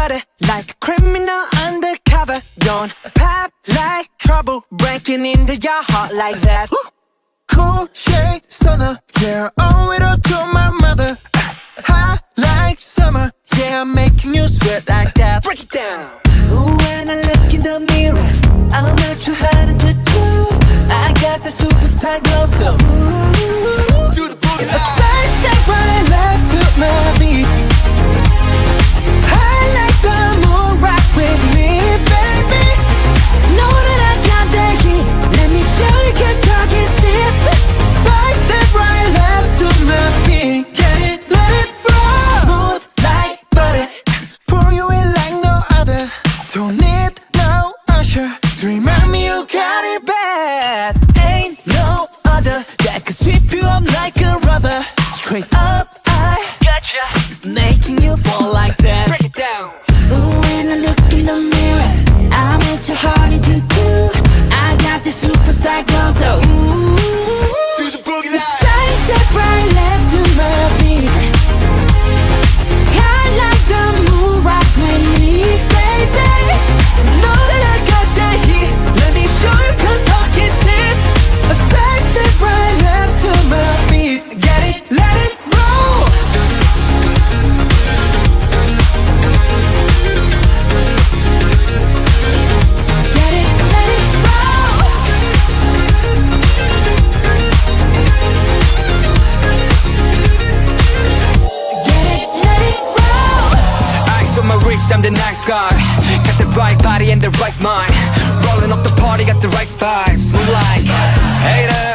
butter, like a criminal undercover. Don't pop like trouble, breaking into your heart like that. Cool shade stunner, yeah, owe it all to my mother. Hot like summer, yeah, I'm making you sweat like that. Break it down. Ooh, when I look in the mirror, I'm not too hard to do. I got the superstar glow, so ooh, Do the boogie a side step right left to my beat. I like the moon rock with me, baby. Know that I got that heat. Let me show you, 'cause talk is cheap. Side step right left to my beat. Get it, let it roll. Smooth like butter. Pour you in like no other. Don't need no usher to remind me you got it bad. Ain't no other that could sweep you up like a rubber. Straight up, I gotcha, making you fall like that. Break it down. Ooh, when I look in the mirror, I'm at your heart to do. I got the superstar glow, so ooh, Do the boogie line. side step right left to my beat. I like the moon rock with me, baby. Know that I got that heat. Let me show you, 'cause talk is cheap. A side step right left to my beat. Get it, let it roll. Get it, let it roll. Get it, let it roll. Ice on my wrist, I'm the nice guy. Got the right body and the right mind. Rolling up the party, got the right vibes. Move like haters.